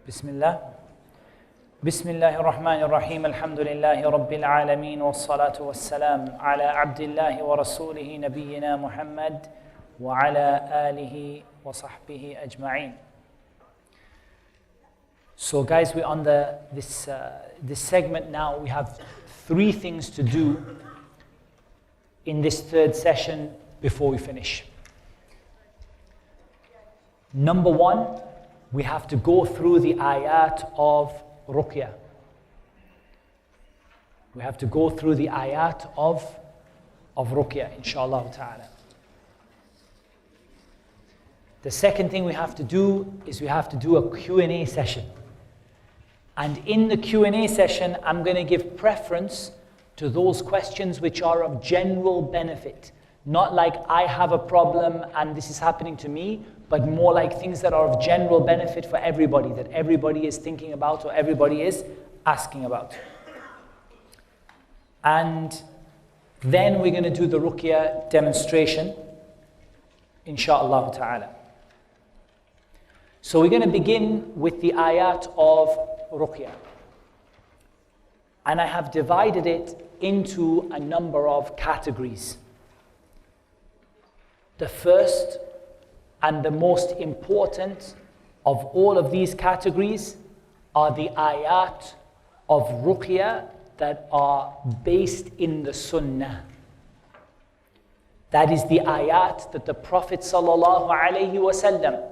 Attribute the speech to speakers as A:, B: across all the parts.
A: Bismillah. Bismillahirrahmanirrahim. Alhamdulillahi Rabbil Alameen. Wassalatu wassalam ala abdillahi wa rasulihi nabiyyina Muhammad wa ala alihi wa sahbihi ajma'een. So guys, we're on this segment now. We have 3 things to do in this 3rd session before we finish. Number 1, we have to go through the aayaat of Ruqyah. We have to go through the aayaat of Ruqyah, inshallah ta'ala. The second thing we have to do is we have to do a Q&A session. And in the Q&A session, I'm going to give preference to those questions which are of general benefit. Not like I have a problem and this is happening to me, but more like things that are of general benefit for everybody, that everybody is thinking about or everybody is asking about. And then we're going to do the Ruqyah demonstration, inshaAllah ta'ala. So we're going to begin with the ayat of Ruqyah. And I have divided it into a number of categories. The first and the most important of all of these categories are the ayat of Ruqyah that are based in the Sunnah. That is the ayat that the Prophet ﷺ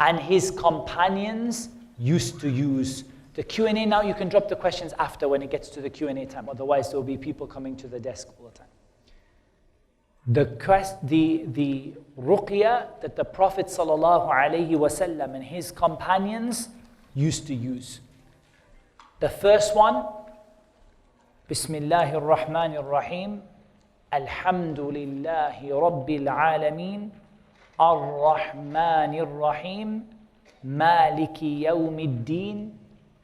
A: and his companions used to use. The Q&A now, you can drop the questions after when it gets to the Q&A time. Otherwise, there will be people coming to the desk all the time. The Ruqyah that the Prophet ﷺ and his companions used to use. The first one, Bismillahir Rahmanir Rahim, Alhamdulillahi Rabbil Alameen, Ar-Rahmanir Rahim, Maliki Yawmiddin,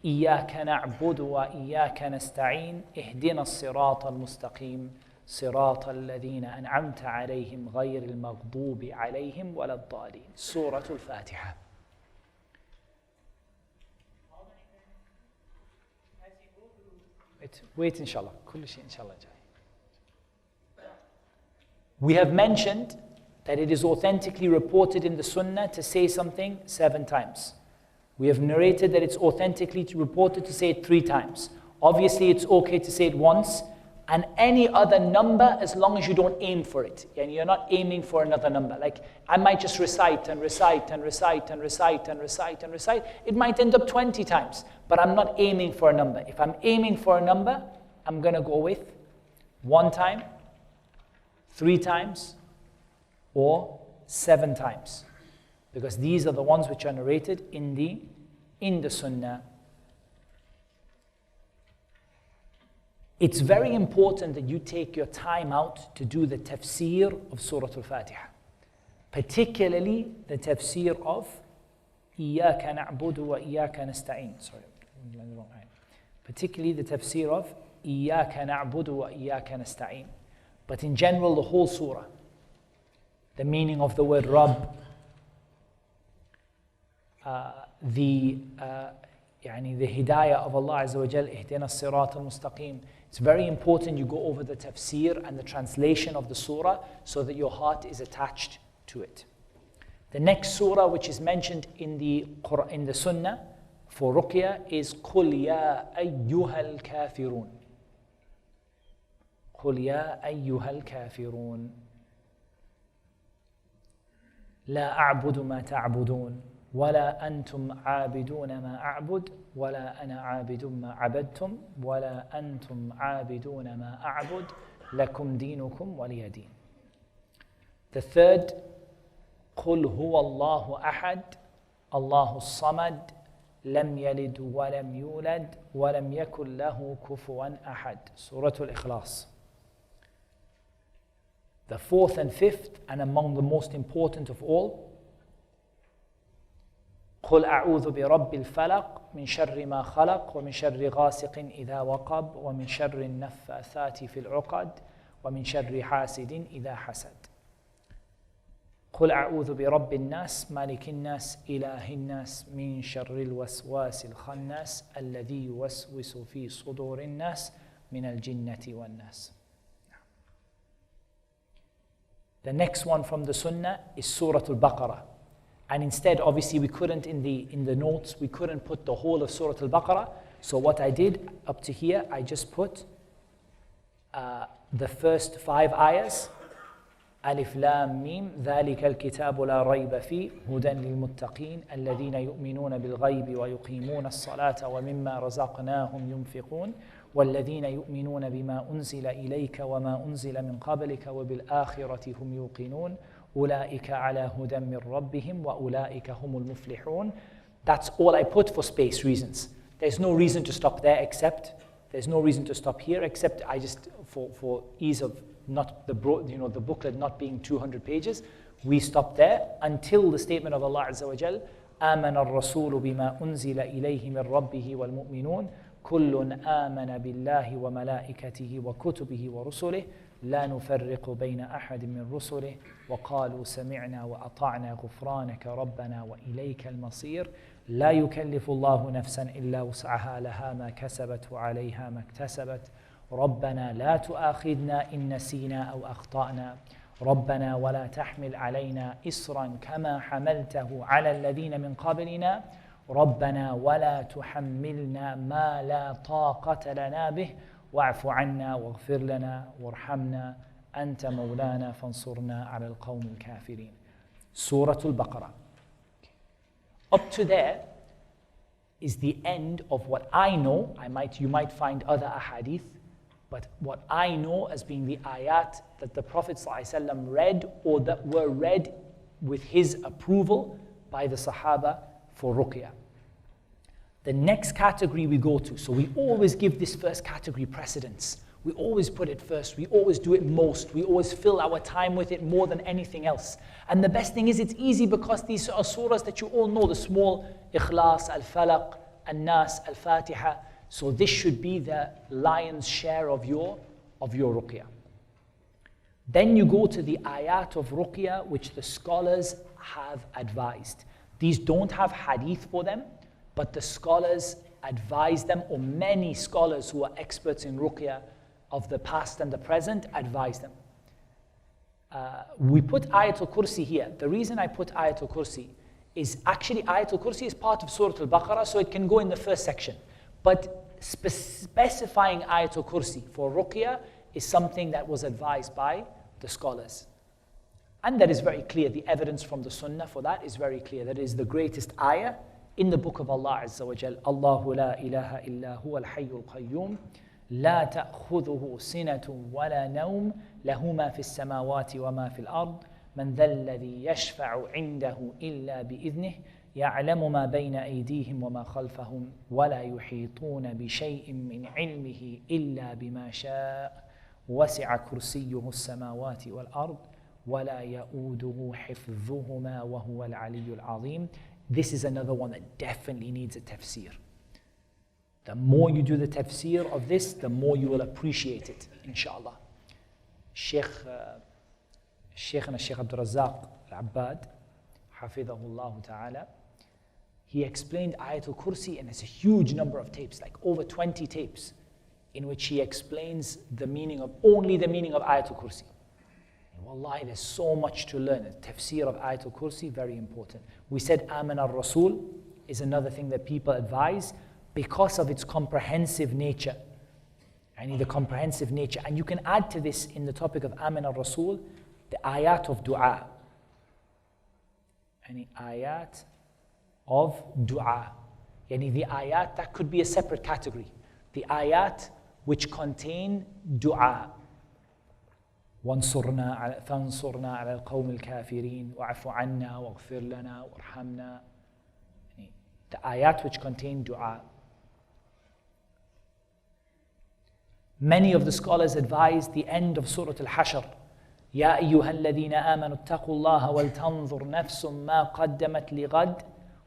A: Iyaka na'budu wa iyaka nasta'een, Ihdina as-sirata al-mustaqim, صراط الذين أنعمت عليهم غير المغضوب عليهم ولا الضالين. Surah Al-Fatiha. Wait inshallah. كل شيء inshallah جاي. We have mentioned that it is authentically reported in the Sunnah to say something 7 times. We have narrated that it's authentically reported to say it 3 times. Obviously, it's okay to say it once, and any other number as long as you don't aim for it. And you're not aiming for another number. Like, I might just recite and recite and recite and recite and recite and recite. It might end up 20 times, but I'm not aiming for a number. If I'm aiming for a number, I'm going to go with 1 time, 3 times, or 7 times. Because these are the ones which are narrated in the Sunnah. It's very important that you take your time out to do the tafsir of Surah Al-Fatiha. Particularly the tafsir of Iyaka na'budu wa iyaka nasta'een. Sorry, particularly the tafsir of Iyaka na'budu wa iyaka nasta'een. But in general, the whole surah. The meaning of the word Rabb. The hidayah of Allah Azza wa Jal. Ihdina as-sirata al-mustaqim. It's very important you go over the tafsir and the translation of the surah so that your heart is attached to it. The next surah which is mentioned in the Sunnah for Ruqyah is قُلْ يَا أَيُّهَا الْكَافِرُونَ. قُلْ يَا أَيُّهَا الْكَافِرُونَ لَا أَعْبُدُ مَا تَعْبُدُونَ ولا أنتم عابدون ما أعبد ولا أنا عابد ما عبدتم ولا أنتم عابدون ما أعبد لكم دينكم ولي دين. The third, قل هو الله أحد الله الصمد لم يلد ولم يولد ولم يكن له كفوا أحد. Surah Al-Ikhlas. The 4th and 5th, and among the most important of all, قل أعوذ برب الفلق من شر ما خلق ومن شر غاسق إذا وقب ومن شر النفاثات في العقد ومن شر حاسد إذا حسد. قل أعوذ برب الناس مالك الناس إله الناس من شر الوسواس الخناس الذي يوسوس في صدور الناس من الجنة والناس. The next one from the Sunnah is Surah Al-Baqarah. And instead, obviously, we couldn't, in the notes, we couldn't put the whole of Surah Al-Baqarah. So what I did up to here, I just put the first 5 ayahs. ألف لام ميم ذلك الكتاب لا ريب فيه هدى للمتقين الذين يؤمنون بالغيب ويقيمون الصلاة ومما رزقناهم ينفقون والذين يؤمنون بما أنزل إليك وما أنزل من قبلك وبالآخرة هم يوقنون أولئك على هدى من ربهم وأولئك هم المفلحون. That's all I put for space reasons. There's no reason to stop there except, there's no reason to stop here except I just, for ease of not the booklet not being 200 pages, we stop there until the statement of Allah Azza wa Jal, آمن الرسول بما أنزل إليه من ربه والمؤمنون كل آمن بالله وملائكته وكتبه ورسله لا نفرق بين أحد من رسله وقالوا سمعنا وأطعنا غفرانك ربنا وإليك المصير لا يكلف الله نفسا إلا وسعها لها ما كسبت وعليها ما اكتسبت ربنا لا تؤاخذنا إن نسينا أو أخطأنا ربنا ولا تحمل علينا إصرا كما حملته على الذين من قبلنا ربنا ولا تحملنا ما لا طاقة لنا به واعف عنا واغفر لنا وارحمنا أنت مولانا فانصرنا على القوم الكافرين. Surah Al-Baqarah. Up to there is the end of what I know. You might find other ahadith, but what I know as being the ayat that the Prophet ﷺ read or that were read with his approval by the Sahaba for Ruqyah. The next category we go to, so we always give this first category precedence. We always put it first. We always do it most. We always fill our time with it more than anything else. And the best thing is it's easy because these are surahs that you all know, the small Ikhlas, Al-Falaq, Al-Nas, Al-Fatiha. So this should be the lion's share of your Ruqyah. Then you go to the ayat of Ruqyah, which the scholars have advised. These don't have hadith for them, but the scholars advise them, or many scholars who are experts in Ruqyah of the past and the present advise them. We put Ayatul Kursi here. The reason I put Ayatul Kursi is actually Ayatul Kursi is part of Surah Al-Baqarah, so it can go in the first section. But specifying Ayatul Kursi for Ruqyah is something that was advised by the scholars. And that is very clear. The evidence from the Sunnah for that is very clear. That is the greatest ayah in the book of Allah Azza wa Jal. Allahu la ilaha illa huwa al-hayyul qayyum. لا تأخذه سنة ولا نوم له ما في السماوات وما في الأرض من ذا الذي يشفع عنده إلا بإذنه يعلم ما بين أيديهم وما خلفهم ولا يحيطون بشيء من علمه إلا بما شاء وسع كرسيه السماوات والأرض ولا يؤوده حفظهما وهو العلي العظيم. This is another one that definitely needs a tafsir. The more you do the tafsir of this, the more you will appreciate it, inshallah. Shaykhna Shaykh Abdul Razzaq al-Abbad, hafidhahullah ta'ala, he explained Ayatul Kursi, and it's a huge number of tapes, like over 20 tapes, in which he explains only the meaning of Ayatul Kursi. And wallahi, there's so much to learn. The tafsir of Ayatul Kursi, very important. We said Aman al-Rasul is another thing that people advise, because of its comprehensive nature. The comprehensive nature. And you can add to this in the topic of Amin al-Rasul, the ayat of dua. Ayat of dua. The ayat, that could be a separate category. The ayat which contain dua. فانصرنا على القوم الكافرين واعف عنا واغفر لنا وارحمنا. The ayat which contain dua. Many of the scholars advise the end of Surah Al-Hashr. يا أيها الذين آمنوا اتقوا الله ولتنظر نفس ما قدمت لغد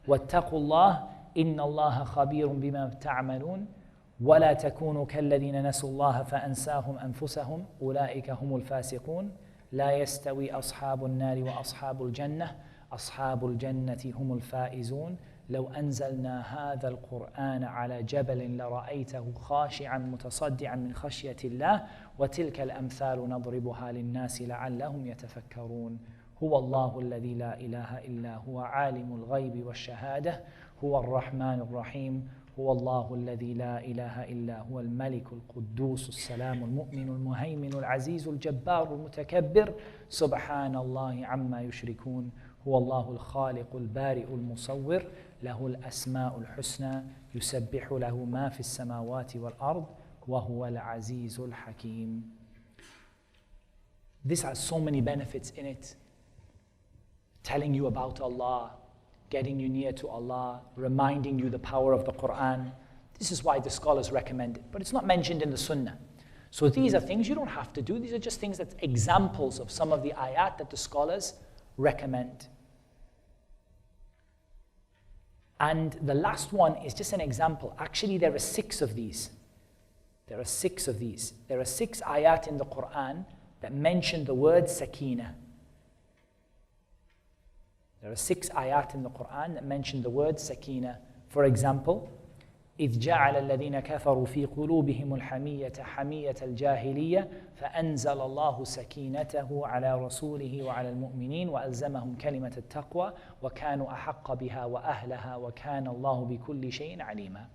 A: واتقوا الله إن الله خبير بما تعملون ولا تكونوا كالذين نسوا الله فأنساهم أنفسهم أولئك هم الفاسقون لا يستوي أصحاب النار وأصحاب الجنة أصحاب الجنة هم الفائزون لو أنزلنا هذا القرآن على جبل لرأيته خاشعا متصدعا من خشية الله وتلك الأمثال نضربها للناس لعلهم يتفكرون هو الله الذي لا إله إلا هو عالم الغيب والشهادة هو الرحمن الرحيم هو الله الذي لا إله إلا هو الملك القدوس السلام المؤمن المهيمن العزيز الجبار المتكبر سبحان الله عما يشركون هو الله الخالق البارئ المصور له الأسماء الحسنى يسبح له ما في السماوات والأرض وهو العزيز الحكيم. This has so many benefits in it. Telling you about Allah, getting you near to Allah, reminding you the power of the Qur'an. This is why the scholars recommend it. But it's not mentioned in the Sunnah. So these are things you don't have to do. These are just things that's examples of some of the ayat that the scholars recommend. And the last one is just an example. Actually, there are 6 of these. There are 6 of these. There are 6 ayat in the Qur'an that mention the word sakina. There are 6 ayat in the Qur'an that mention the word sakina. For example, إذ جعل الذين كفروا في قلوبهم الحمية حمية الجاهلية فأنزل الله سكينته على رسوله وعلى المؤمنين وألزمهم كلمة التقوى وكانوا أحق بها وأهلها وكان الله بكل شيء عليما.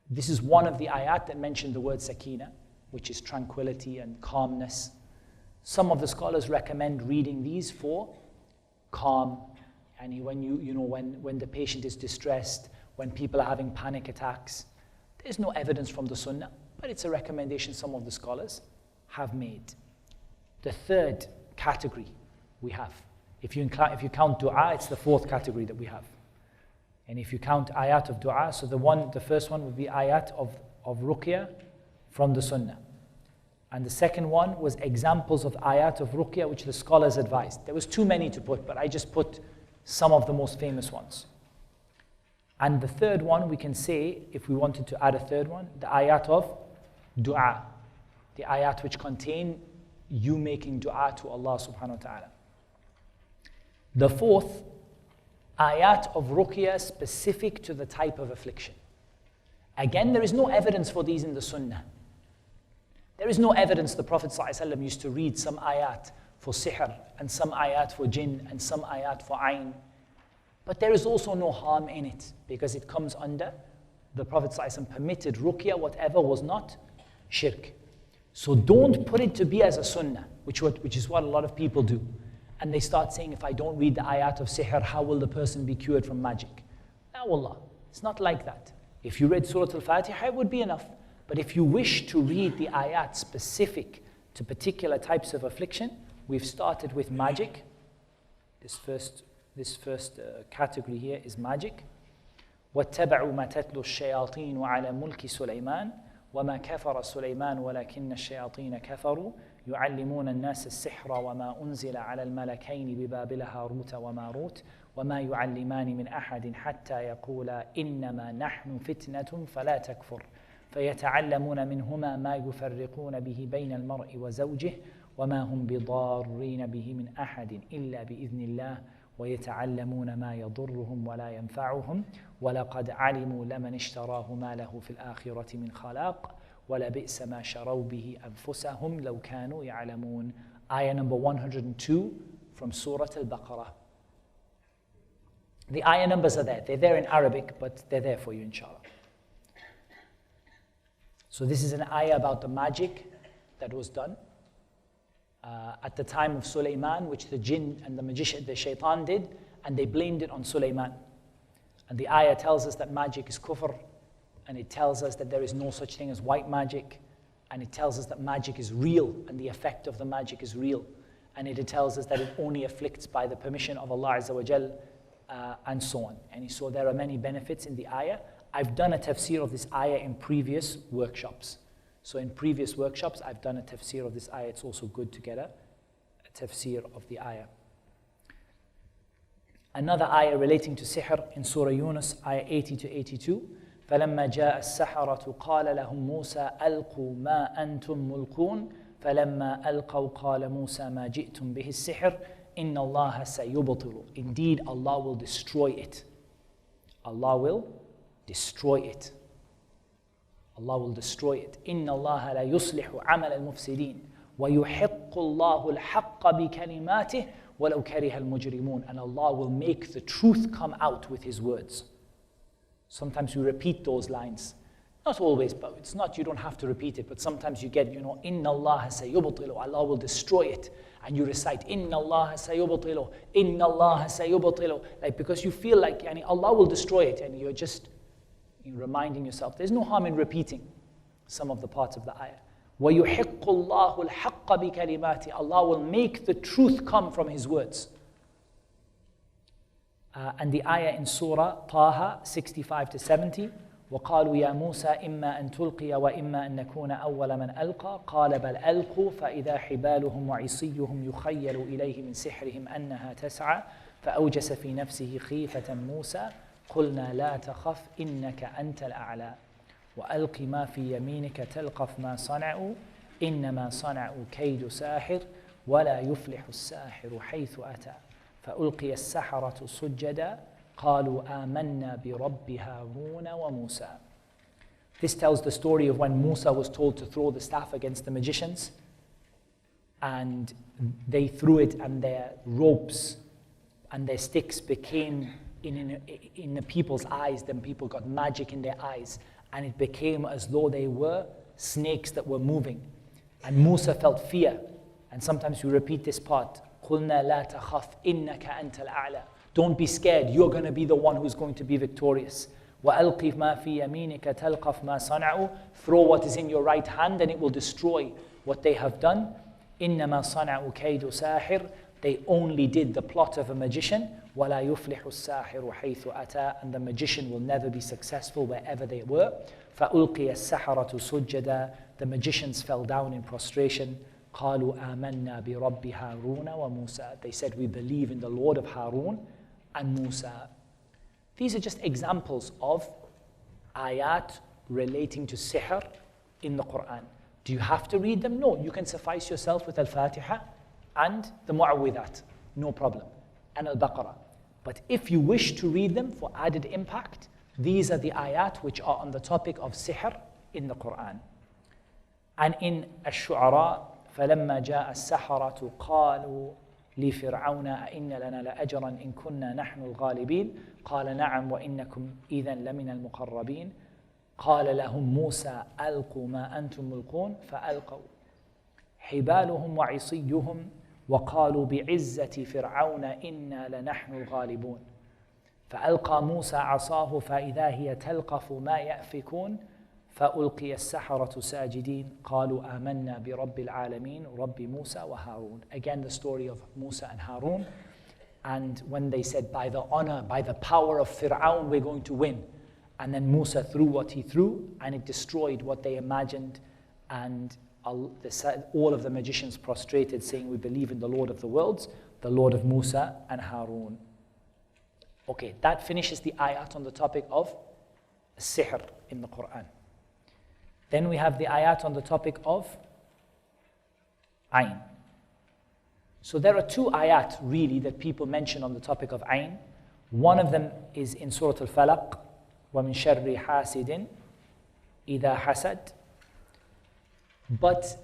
A: This is one of the ayat that mention the word sakina, which is tranquility and calmness. Some of the scholars recommend reading these for calm, and when the patient is distressed, when people are having panic attacks. There's no evidence from the Sunnah, but it's a recommendation some of the scholars have made. The third category we have, if you count dua, it's the 4th category that we have. And if you count ayat of dua, so the first one would be ayat of Ruqyah from the Sunnah. And the second one was examples of ayat of Ruqyah which the scholars advised. There was too many to put, but I just put some of the most famous ones. And the third one, we can say, if we wanted to add a third one, the ayat of dua. The ayat which contain you making dua to Allah subhanahu wa ta'ala. The 4th, ayat of Ruqyah specific to the type of affliction. Again, there is no evidence for these in the Sunnah. There is no evidence the Prophet ﷺ used to read some ayat for sihr, and some ayat for jinn, and some ayat for ayn. But there is also no harm in it, because it comes under the Prophet ﷺ permitted ruqyah, whatever was not shirk. So don't put it to be as a sunnah, which is what a lot of people do. And they start saying, if I don't read the ayat of sihr, how will the person be cured from magic? La wallah, it's not like that. If you read Surah Al-Fatiha, it would be enough. But if you wish to read the ayat specific to particular types of affliction, we've started with magic. This first category here is magic. وَاتَّبَعُوا مَا تَتْلُو الشَّيَاطِينُ عَلَى مُلْكِ سُلَيْمَانَ وَمَا كَفَرَ سُلَيْمَانُ وَلَكِنَّ الشَّيَاطِينَ كَفَرُوا يُعَلِّمُونَ النَّاسَ السِّحْرَ وَمَا أُنزِلَ عَلَى الْمَلَكَيْنِ بِبَابِلَ هَارُوتَ وَمَارُوتَ وَمَا يُعَلِّمَانِ مِنْ أَحَدٍ حَتَّى يَقُولَا إِنَّمَا نَحْنُ فِتْنَةٌ فَلَا تَكْفُرْ فَيَتَعَلَّمُونَ مِنْهُمَا مَا يُفَرِّقُونَ بِهِ بَيْنَ الْمَرْءِ وَزَوْجِهِ وَمَا هُمْ بِضَارِّينَ بِهِ مِنْ أَحَدٍ إِلَّا بِإِذْنِ اللَّهِ ويتعلمون ما يضرهم ولا ينفعهم ولقد علموا لمن اشتراه ما له في الآخرة من خلاق ولبئس ما شروا به أنفسهم لو كانوا يعلمون. Ayah number 102 from Surah Al-Baqarah. The ayah numbers are there. They're there in Arabic, but they're there for you, inshallah. So this is an ayah about the magic that was done at the time of Sulaiman, which the jinn and the shaitan did, and they blamed it on Sulaiman. And the ayah tells us that magic is kufr, and it tells us that there is no such thing as white magic, and it tells us that magic is real, and the effect of the magic is real, and it tells us that it only afflicts by the permission of Allah Azza wa Jal, and so on. And so there are many benefits in the ayah. I've done a tafsir of this ayah in previous workshops. So in previous workshops, I've done a tafsir of this ayah. It's also good to get a tafsir of the ayah. Another ayah relating to sihr in Surah Yunus, ayah 80 to 82. فَلَمَّا جَاءَ السَّحَرَةُ قَالَ لَهُم مُوسَى أَلْقُوا مَا أَنْتُم مُلْقُونَ فَلَمَّا أَلْقَوْا قَالَ مُوسَى مَا جِئْتُمْ بِهِ السِّحْرِ إِنَّ اللَّهَ سَيُبْطِلُ. Indeed, Allah will destroy it. Allah will destroy it. Allah will destroy it. إِنَّ اللَّهَ لَا يُصْلِحُ عَمَلَ الْمُفْسِدِينَ وَيُحِقُّ اللَّهُ الْحَقَّ بِكَلِمَاتِهِ وَلَوْ كَرِهَ الْمُجْرِمُونَ. And Allah will make the truth come out with His words. Sometimes we repeat those lines. Not always, but it's not, you don't have to repeat it, but sometimes you get, إِنَّ اللَّهَ سَيُبْطِلُ. Allah will destroy it. And you recite, إِنَّ اللَّهَ سَيُبْطِلُ, إِنَّ اللَّهَ سَيُبْطِلُ. Like, because you feel like Allah will destroy it, and you're just reminding yourself. There's no harm in repeating some of the parts of the ayah. وَيُحِقُّ اللَّهُ الْحَقَّ بِكَلِمَاتِهِ. Allah will make the truth come from His words. And the ayah in Surah Taha 65 to 70. وقالوا يا موسى إما أن تلقي وإما أن نكون أول من ألقى قال بل ألقوا فإذا حبالهم وعصيهم يخيل إليه من سحرهم أنها تسعى فأوجس في نفسه خيفة موسى قلنا لا تخف إنك أنت الأعلى وألق ما في يمينك تلقف ما صنعوا إنما صنعوا كيد ساحر ولا يفلح الساحر حيث أتى فألقي السحرة سجدا قالوا آمنا برب هارون وموسى. This tells the story of when Musa was told to throw the staff against the magicians, and they threw it, and their ropes and their sticks became in the people's eyes. Then people got magic in their eyes, and it became as though they were snakes that were moving. And Musa felt fear. And sometimes we repeat this part, قُلْنَا لَا تَخَفْ إِنَّكَ أَنْتَ الْأَعْلَى. Don't be scared, you're going to be the one who's going to be victorious. وَأَلْقِ مَا فِي يَمِينِكَ تَلْقَفْ مَا صَنَعُوا. Throw what is in your right hand and it will destroy what they have done. إِنَّمَا صَنَعُوا كَيْدُ سَاحِرٍ. They only did the plot of a magician. وَلَا يُفْلِحُ السَّاحِرُ حَيْثُ أَتَى. And the magician will never be successful wherever they were. فَأُلْقِيَ السَّحَرَةُ سُجَّدًا. The magicians fell down in prostration. قَالُوا آمَنَّا بِرَبِّ هَارُونَ وَمُوسَى. They said, we believe in the Lord of Harun and Musa. These are just examples of ayat relating to sihr in the Qur'an. Do you have to read them? No, you can suffice yourself with Al-Fatiha and the Mu'awwidhat, no problem, and Al-Baqarah. But if you wish to read them for added impact, these are the ayat which are on the topic of sihr in the Qur'an. And in Ash-Shu'ara, فَلَمَّا جَاءَ السَّحَرَةُ قَالُوا لِفِرْعَوْنَ أَإِنَّ لَنَا لَأَجْرًا إِن كُنَّا نَحْنُ الْغَالِبِينَ قَالَ نَعَمْ وَإِنَّكُمْ إِذًا لَمِنَ الْمُقَرَّبِينَ قَالَ لَهُم مُوسَى أَلْقُوا مَا أَنْتُمْ مُلْقُونَ فَأَلْقَوْا حِبَالُهُمْ وَعِصِيُّهُمْ وَقَالُوا بِعِزَّةِ فِرْعَوْنَ إِنَّا لَنَحْنُ الْغَالِبُونَ فَأَلْقَى مُوسَى عَصَاهُ فَإِذَا هِيَ تَلْقَفُ مَا يَأْفِكُونَ فألقي السحرة ساجدين قالوا آمنا برب العالمين رب موسى وهارون. Again, the story of Musa and Harun. And when they said, by the honor, by the power of Fir'aun, we're going to win. And then Musa threw what he threw, and it destroyed what they imagined. And all of the magicians prostrated, saying, we believe in the Lord of the worlds, the Lord of Musa and Harun. Okay, that finishes the ayat on the topic of sihr in the Qur'an. Then we have the ayat on the topic of ayn. So there are two ayat really that people mention on the topic of ayn. One of them is in Surah Al-Falaq, وَمِن شَرِّ حَاسِدٍ إِذَا حَسَدٍ. But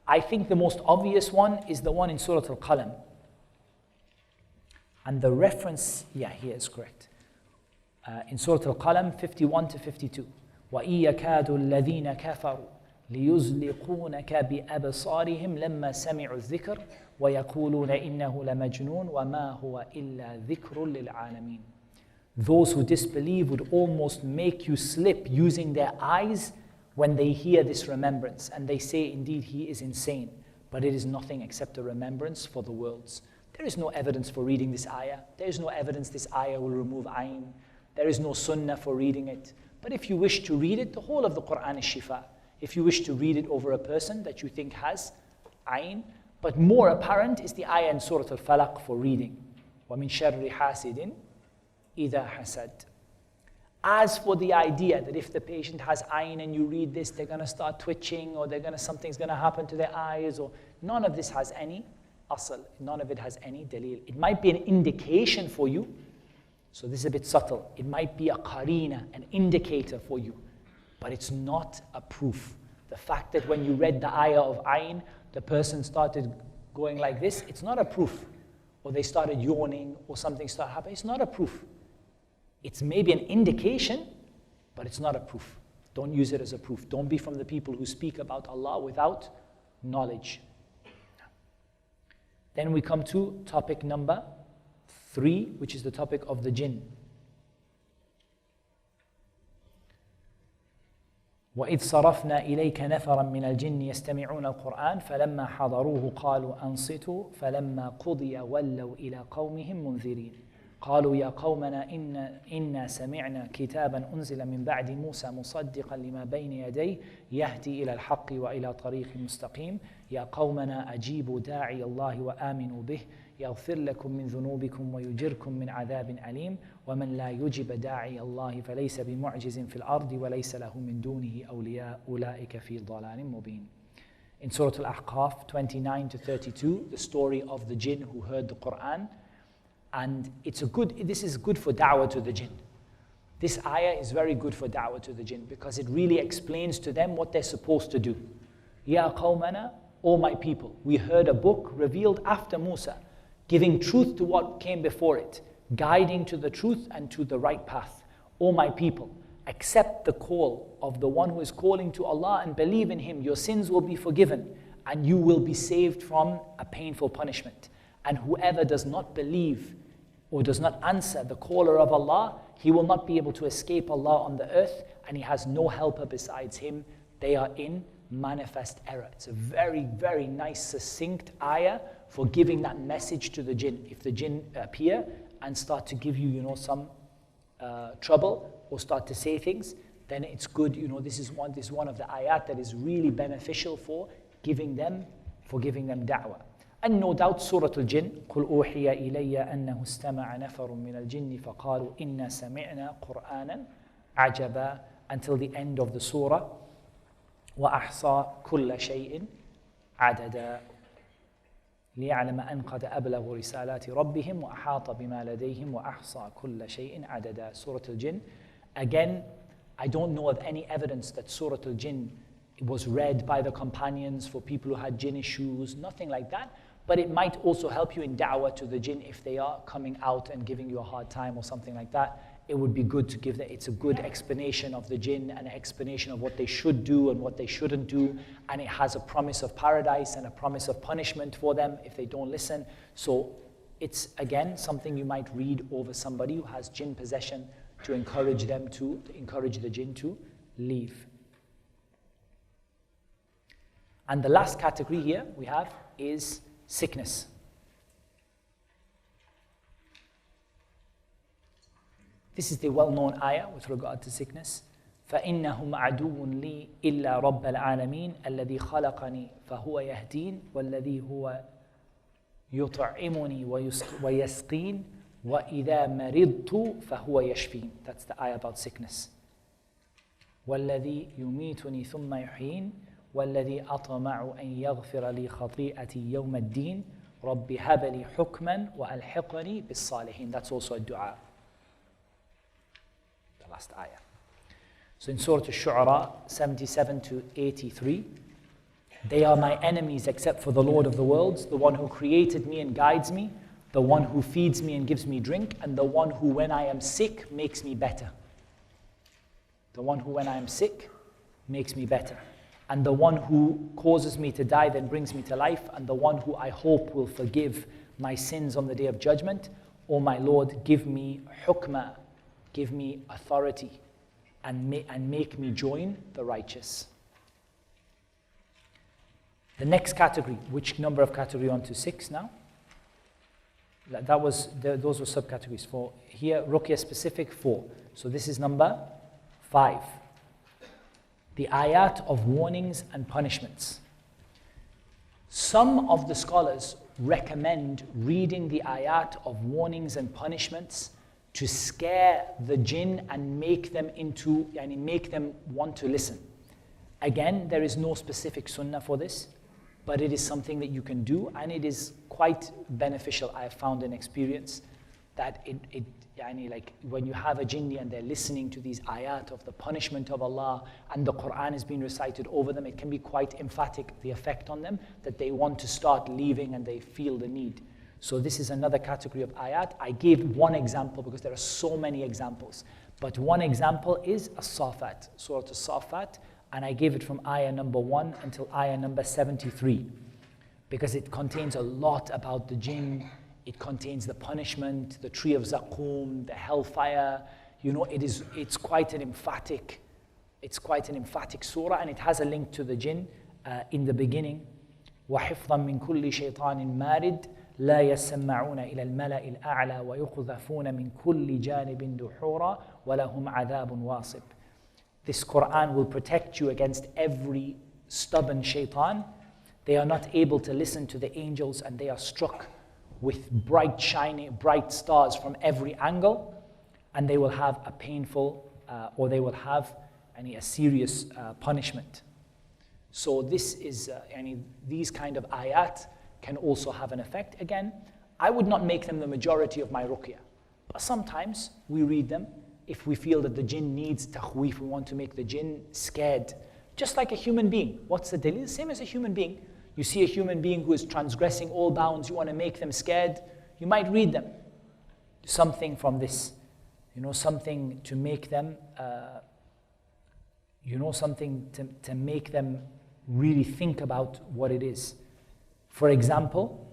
A: I think the most obvious one is the one in Surah Al-Qalam. And the reference, here is correct. In Surah Al-Qalam 51 to 52. وَإِن يَكَادُ الَّذِينَ كَفَرُوا لِيُزْلِقُونَكَ بِأَبْصَارِهِمْ لَمَّا سَمِعُوا الذِّكْرَ وَيَقُولُونَ إِنَّهُ لَمَجْنُونَ وَمَا هُوَ إِلَّا ذِكْرٌ لِلْعَالَمِينَ. Those who disbelieve would almost make you slip using their eyes when they hear this remembrance, and they say, indeed, he is insane, but it is nothing except a remembrance for the worlds. There is no evidence for reading this ayah. There is no evidence this ayah will remove ayn. There is no sunnah for reading it. But if you wish to read it, the whole of the Qur'an is shifa. If you wish to read it over a person that you think has ayn, but more apparent is the ayah in Surah Al-Falaq for reading. وَمِن شَرِّ حَاسِدٍ إِذَا حَسَدٍ. As for the idea that if the patient has ayn and you read this, they're going to start twitching, or something's going to happen to their eyes, or none of this has any asl, none of it has any dalil. It might be an indication for you, so this is a bit subtle. It might be a qarina, an indicator for you, but it's not a proof. The fact that when you read the ayah of ayn, the person started going like this, it's not a proof. Or they started yawning, or something started happening, it's not a proof. It's maybe an indication, but it's not a proof. Don't use it as a proof. Don't be from the people who speak about Allah without knowledge. Then we come to topic number 3, which is the topic of the jinn. وَإِذْ صَرَفْنَا إِلَيْكَ نَفَرًا مِنَ الْجِنِّ يَسْتَمِعُونَ الْقُرْآنَ فَلَمَّا حَضَرُوهُ قَالُوا أَنصِتُوا فَلَمَّا قُضِيَ وَلَّوْا إِلَى قَوْمِهِمْ مُنذِرِينَ قالوا يا قومنا إنا سمعنا كتابا أنزل من بعد موسى مصدقا لما بين يديه يهدي إلى الحق وإلى طريق مستقيم يا قومنا أجيبوا داعي الله وآمنوا به يغفر لكم من ذنوبكم ويجركم من عذاب أليم ومن لا يجب داعي الله فليس بمعجز في الأرض وليس له من دونه أولياء أولئك في ضلال مبين. In Surah Al-Ahqaf 29 to 32, the story of the jinn who heard the Qur'an. And this is good for da'wah to the jinn. This ayah is very good for da'wah to the jinn because it really explains to them what they're supposed to do. Ya qawmana, O my people, we heard a book revealed after Musa, giving truth to what came before it, guiding to the truth and to the right path. O my people, accept the call of the one who is calling to Allah and believe in Him. Your sins will be forgiven and you will be saved from a painful punishment. And whoever does not believe or does not answer the caller of Allah, he will not be able to escape Allah on the earth, and he has no helper besides Him. They are in manifest error. It's a very, very nice, succinct ayah for giving that message to the jinn. If the jinn appear and start to give you, some trouble or start to say things, then it's good. This is one of the ayat that is really beneficial for giving them da'wah. And no doubt Surah Al-Jinn, قُلْ أُوحِيَ إِلَيَّ أَنَّهُ اسْتَمَعَ نَفَرٌ مِنَ الْجِنِّ فَقَالُوا إِنَّا سَمِعْنَا قُرْآنًا عَجَبًا, until the end of the surah. وَأَحْصَى كُلَّ شَيْءٍ عَدَدًا لِيَعْلَمَ أَنْ قَدْ أَبْلَغُوا رِسَالَاتِ رَبِّهِمْ وَأَحَاطَ بِمَا لَدَيْهِمْ وَأَحْصَى كُلَّ شَيْءٍ عَدَدًا. Surah Al-Jinn. Again, I don't know of any evidence that Surah Al-Jinn was read by the companions for people who had jinn issues, nothing like that. But it might also help you in da'wah to the jinn if they are coming out and giving you a hard time or something like that. It would be good to give that. It's a good explanation of the jinn and an explanation of what they should do and what they shouldn't do. And it has a promise of paradise and a promise of punishment for them if they don't listen. So it's, again, something you might read over somebody who has jinn possession to encourage the jinn to leave. And the last category here we have is sickness. This is the well-known ayah with regard to sickness. فَإِنَّهُمْ عَدُوٌ لِي إِلَّا رَبَّ الْعَالَمِينَ الَّذِي خَلَقَنِي فَهُوَ يَهْدِينَ وَالَّذِي هُوَ يُطْعِمُنِي وَيَسْقِينَ وَإِذَا مَرِضْتُ فَهُوَ يَشْفِينَ. That's the ayah about sickness. وَالَّذِي يُمِيتُنِي ثُمَّ يُحْيِينَ وَالَّذِي أَطْمَعُ أَنْ يَغْفِرَ لِي خَطِيئَتِي يَوْمَ الدِّينِ رَبِّ هَبَ لِي حُكْمًا وَأَلْحِقْنِي بِالصَّالِحِينَ. That's also a dua. The last ayah. So in Surah Al-Shu'ara 77 to 83, they are my enemies except for the Lord of the worlds, the one who created me and guides me, the one who feeds me and gives me drink, and the one who when I am sick makes me better. The one who when I am sick makes me better. And the one who causes me to die then brings me to life, and the one who I hope will forgive my sins on the day of judgment. O my Lord, give me hukmah, give me authority, and make me join the righteous. The next category, which number of category on to? 6 now? Those were subcategories. For here, Ruqyah specific 4. So this is number 5. The ayat of warnings and punishments. Some of the scholars recommend reading the ayat of warnings and punishments to scare the jinn and make them want to listen. Again, there is no specific sunnah for this, but it is something that you can do, and it is quite beneficial. I have found in experience that like when you have a jinni and they're listening to these ayat of the punishment of Allah and the Qur'an is being recited over them, it can be quite emphatic, the effect on them, that they want to start leaving and they feel the need. So this is another category of ayat. I gave one example because there are so many examples. But one example is As-Safat, Surah As-Safat, and I gave it from ayah number 1 until ayah number 73. Because it contains a lot about the jinn, it contains the punishment, the tree of Zaqum, the hellfire. You know, it's quite an emphatic surah, and it has a link to the jinn in the beginning. وَحِفْظًا مِّن كُلِّ شَيْطَانٍ مَارِدٍ لا يسمعون إلى الملأ الأعلى ويقذفون من كل جانب دحورا ولهم عذاب واصب. This Qur'an will protect you against every stubborn shaitan. They are not able to listen to the angels, and they are struck with bright stars from every angle, and they will have a painful they will have a serious punishment. So this is these kind of ayat can also have an effect. Again, I would not make them the majority of my ruqyah, but sometimes we read them if we feel that the jinn needs takhweef, we want to make the jinn scared, just like a human being. What's the dalil? Same as a human being. You see a human being who is transgressing all bounds, you want to make them scared, you might read them something from this, something to make them something to make them really think about what it is. For example,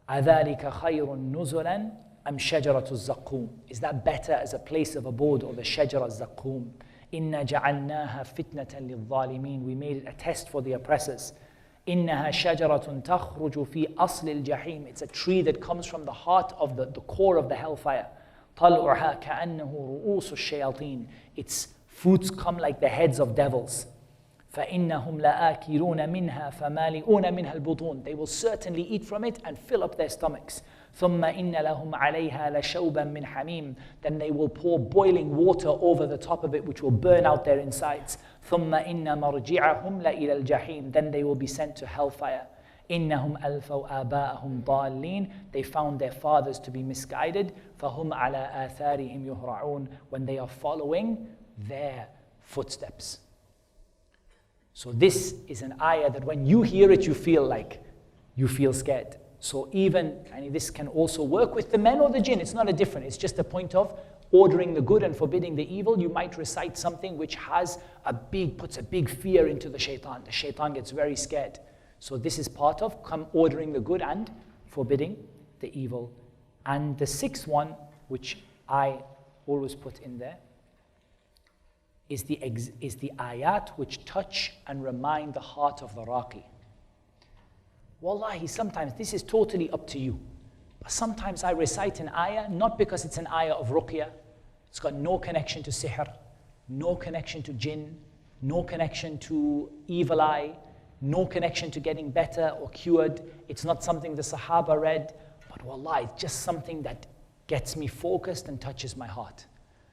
A: أَذَلِكَ خَيْرٌ نُزُلًا أَمْ شَجَرَةُ الزَّقُّومِ? Is that better as a place of abode, or the shajara الزَّقُّومِ? إِنَّا جَعَلْنَاهَا فِتْنَةً لِلظَّالِمِينَ. We made it a test for the oppressors. إِنَّهَا شَجَرَةٌ تَخْرُجُ فِي أَصْلِ الْجَحِيمِ. It's a tree that comes from the heart of the core of the hellfire. طَلْعُهَا كَأَنَّهُ رُؤُوسُ الشَّيَاطِينِ. Its fruits come like the heads of devils. فَإِنَّهُمْ لَآكِلُونَ مِنْهَا فَمَالِئُونَ مِنْهَا الْبُطُونَ. They will certainly eat from it and fill up their stomachs. ثُمَّ إِنَّ لَهُمْ عَلَيْهَا لَشَوْبًا مِنْ حَمِيمٍ. Then they will pour boiling water over the top of it, which will burn out their insides. ثُمَّ إِنَّ مَرْجِعَهُمْ لَإِلَى الْجَحِيمِ. Then they will be sent to hellfire. إِنَّهُمْ أَلْفَوْا آبَاءَهُمْ ضَالِّينَ. They found their fathers to be misguided. فَهُمْ عَلَى آثَارِهِمْ يُهْرَعُونَ. When they are following their footsteps. So this is an ayah that when you hear it, you feel scared. So even, this can also work with the men or the jinn. It's not a different, it's just a point of ordering the good and forbidding the evil. You might recite something which puts a big fear into the shaitan. The shaitan gets very scared. So this is part of ordering the good and forbidding the evil. And the sixth one, which I always put in there, is the ayat which touch and remind the heart of the raqi. Wallahi, sometimes this is totally up to you. But sometimes I recite an ayah, not because it's an ayah of ruqyah. It's got no connection to sihr, no connection to jinn, no connection to evil eye, no connection to getting better or cured. It's not something the Sahaba read, but wallahi, it's just something that gets me focused and touches my heart.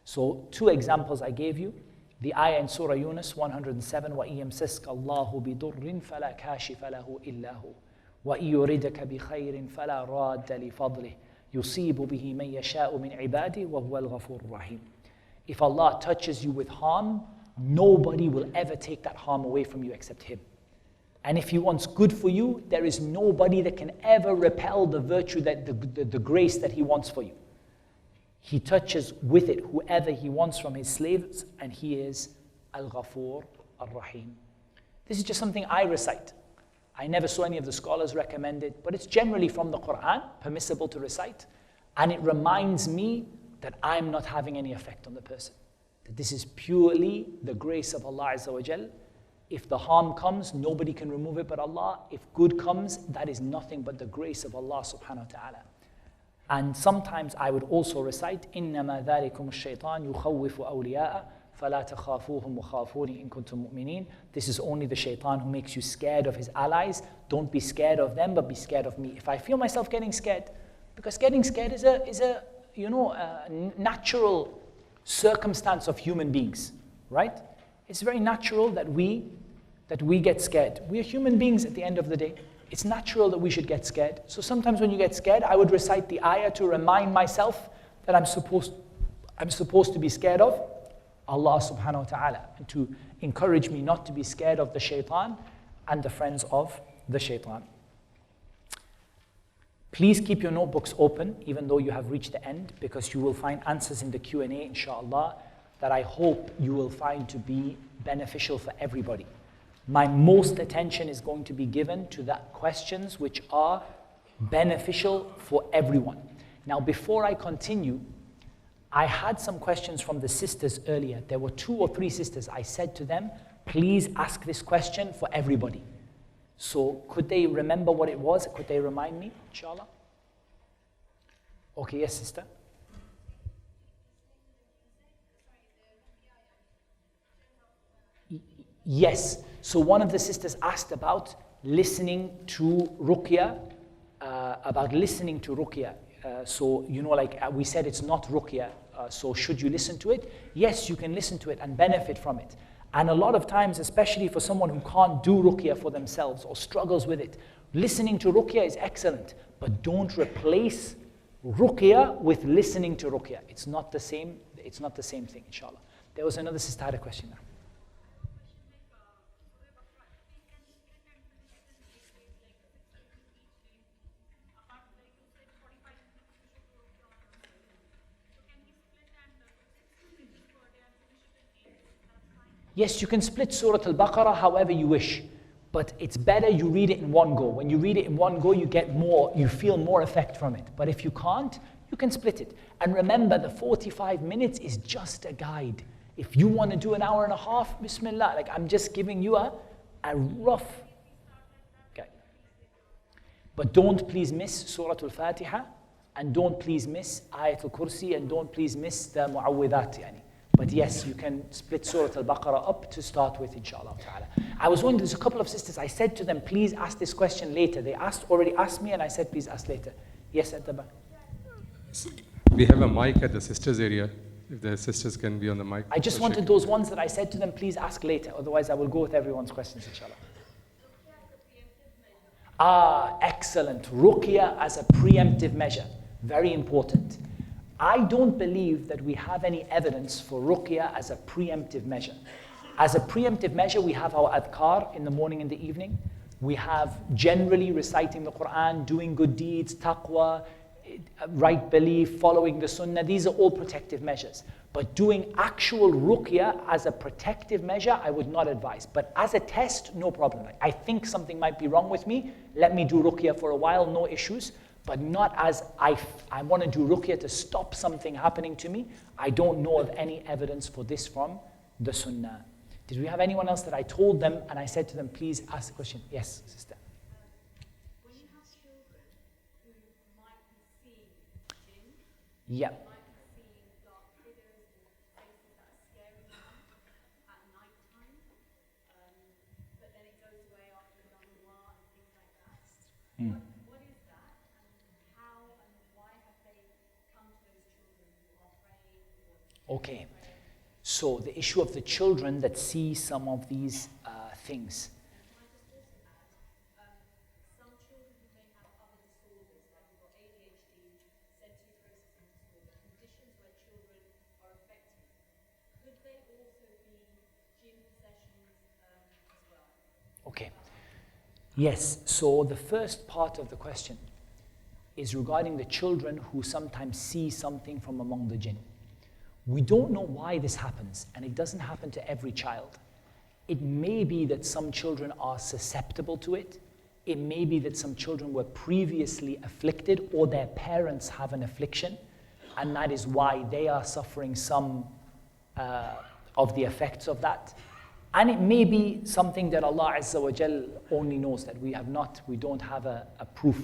A: So 2 examples I gave you. The ayah in Surah Yunus 107, وَإِيَمْسَسْكَ اللَّهُ بِضُرٍّ فَلَا كَاشِفَ لَهُ إِلَّا هُ وَإِيُرِدَكَ بِخَيْرٍ فَلَا رَادَّ لِفَضْلِهِ يُصِيبُ بِهِ مَن يَشَاءُ مِنْ عِبَادِهِ وَهُوَ الْغَفُورُ الرَّحِيمُ. If Allah touches you with harm, nobody will ever take that harm away from you except Him. And if He wants good for you, there is nobody that can ever repel the virtue, the grace that He wants for you. He touches with it whoever He wants from His slaves, and He is Al-Ghafoor Ar-Rahim. This is just something I recite. I never saw any of the scholars recommend it, but it's generally from the Qur'an, permissible to recite, and it reminds me that I'm not having any effect on the person. That this is purely the grace of Allah Azza wa Jal. If the harm comes, nobody can remove it but Allah. If good comes, that is nothing but the grace of Allah subhanahu wa ta'ala. And sometimes I would also recite, إِنَّمَا ذَلِكُمُ الشَّيْطَانُ يُخَوِّفُ أَوْلِيَاءَ فَلَا تَخَافُوهُمْ وَخَافُونِي إِن كُنتُم مُؤْمِنِينَ. This is only the shaitan who makes you scared of his allies. Don't be scared of them, but be scared of me. If I feel myself getting scared, because getting scared is natural circumstance of human beings, right? It's very natural that we get scared. We are human beings at the end of the day. It's natural that we should get scared. So sometimes when you get scared, I would recite the ayah to remind myself that I'm supposed to be scared of Allah subhanahu wa ta'ala, and to encourage me not to be scared of the shaitan and the friends of the shaitan. Please keep your notebooks open even though you have reached the end, because you will find answers in the Q&A inshallah that I hope you will find to be beneficial for everybody. My most attention is going to be given to the questions which are beneficial for everyone. Now, before I continue, I had some questions from the sisters earlier. There were 2 or 3 sisters. I said to them, please ask this question for everybody. So could they remember what it was? Could they remind me, inshallah? Okay, yes, sister. Yes. So one of the sisters asked about listening to Ruqyah, so, like we said, it's not Ruqyah. So should you listen to it? Yes, you can listen to it and benefit from it. And a lot of times, especially for someone who can't do Ruqyah for themselves or struggles with it, listening to Ruqyah is excellent. But don't replace Ruqyah with listening to Ruqyah. It's not the same thing, inshallah. There was another sister had a question now. Yes, you can split Surah Al-Baqarah however you wish, but it's better you read it in one go. When you read it in one go, you feel more effect from it. But if you can't, you can split it. And remember, the 45 minutes is just a guide. If you want to do an hour and a half, Bismillah, like I'm just giving you a rough guide. But don't please miss Surah Al-Fatiha, and don't please miss Ayat Al-Kursi, and don't please miss the Mu'awwidhat, yani. But yes, you can split Surah Al-Baqarah up to start with, inshallah ta'ala. I was wondering, there's a couple of sisters, I said to them, please ask this question later. They already asked me, and I said, please ask later. Yes, at the back.
B: We have a mic at the sisters area, if the sisters can be on the mic.
A: I just wanted those ones that I said to them, please ask later. Otherwise, I will go with everyone's questions, inshallah. Excellent. Ruqyah as a preemptive measure. Very important. I don't believe that we have any evidence for Ruqyah as a preemptive measure. As a preemptive measure, we have our adhkar in the morning and the evening. We have generally reciting the Qur'an, doing good deeds, taqwa, right belief, following the Sunnah. These are all protective measures. But doing actual Ruqyah as a protective measure, I would not advise. But as a test, no problem. I think something might be wrong with me. Let me do Ruqyah for a while, no issues. But not as I want to do Ruqyah to stop something happening to me. I don't know of any evidence for this from the Sunnah. Did we have anyone else that I told them and I said to them, please ask the question? Yes, sister.
C: When you have children who might be seeing jinn,
A: yeah.
C: might be seeing dark figures or faces that are scaring them at night time, but then it goes away after Ramadan and things like that. What is that, and how and why have they come to those children who are praying?
A: Okay. So the issue of the children that see some of these things.
C: Some children who may have other disorders, like you've got ADHD, sensory processing disorder, conditions where children are affected, could they also be gym sessions as well?
A: Okay. Yes, so the first part of the question is regarding the children who sometimes see something from among the jinn. We don't know why this happens, and it doesn't happen to every child. It may be that some children are susceptible to it. It may be that some children were previously afflicted, or their parents have an affliction, and that is why they are suffering some of the effects of that. And it may be something that Allah Azza wa Jal only knows, that we don't have a proof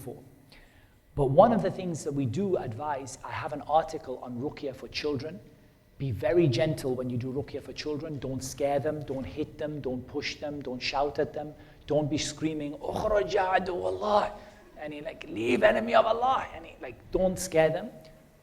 A: for. But one of the things that we do advise, I have an article on Ruqyah for children. Be very gentle when you do Ruqyah for children. Don't scare them, don't hit them, don't push them, don't shout at them. Don't be screaming, "Ukhraj ya adu Allah." And he like, leave enemy of Allah. And he like, don't scare them.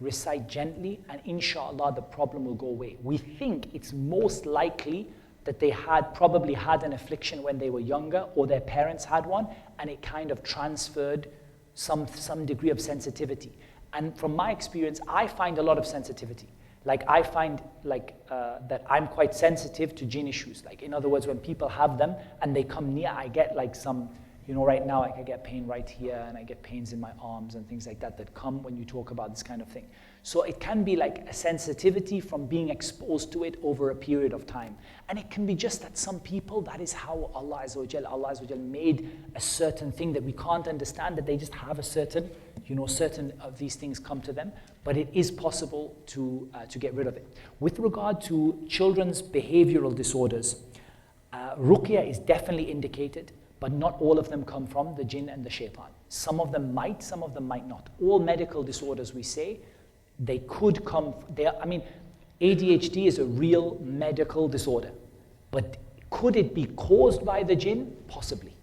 A: Recite gently, and inshallah the problem will go away. We think it's most likely that they probably had an affliction when they were younger, or their parents had one, and it kind of transferred some degree of sensitivity. And from my experience, I find a lot of sensitivity. Like I find that I'm quite sensitive to jinn issues. Like in other words, when people have them and they come near, I get like some, right now I get pain right here, and I get pains in my arms and things like that come when you talk about this kind of thing. So it can be like a sensitivity from being exposed to it over a period of time. And it can be just that some people, that is how Allah Azza wa Jal made a certain thing that we can't understand, that they just have a certain of these things come to them. But it is possible to get rid of it. With regard to children's behavioral disorders, Ruqyah is definitely indicated, but not all of them come from the jinn and the shaitan. Some of them might, some of them might not. All medical disorders, we say, they could come, ADHD is a real medical disorder. But could it be caused by the jinn? Possibly.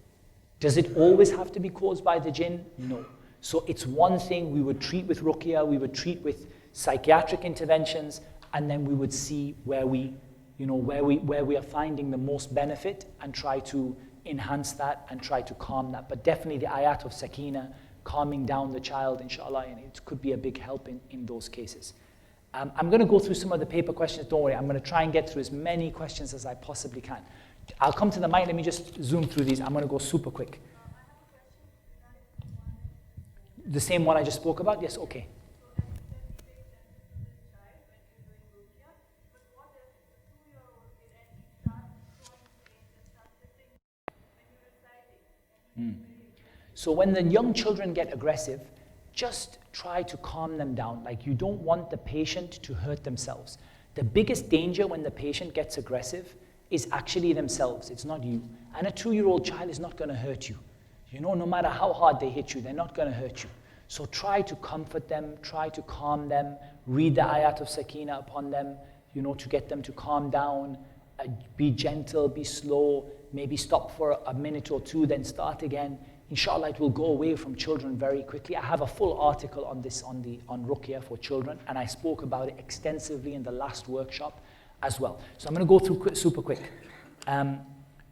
A: Does it always have to be caused by the jinn? No. So it's one thing we would treat with Ruqyah, we would treat with psychiatric interventions, and then we would see where we are finding the most benefit and try to enhance that and try to calm that. But definitely the aayaat of sakina, calming down the child, inshallah, and it could be a big help in those cases. I'm going to go through some of the paper questions, don't worry. I'm going to try and get through as many questions as I possibly can. I'll come to the mic, let me just zoom through these. I'm going to go super quick. The same one I just spoke about? Yes, okay. So when the young children get aggressive, just try to calm them down. Like you don't want the patient to hurt themselves. The biggest danger when the patient gets aggressive is actually themselves. It's not you. And a 2-year-old child is not going to hurt you. No matter how hard they hit you, they're not going to hurt you. So try to comfort them, try to calm them, read the ayat of sakina upon them, to get them to calm down, be gentle, be slow, maybe stop for a minute or two, then start again. Inshallah, it will go away from children very quickly. I have a full article on this on Ruqyah for children, and I spoke about it extensively in the last workshop as well. So I'm going to go through super quick.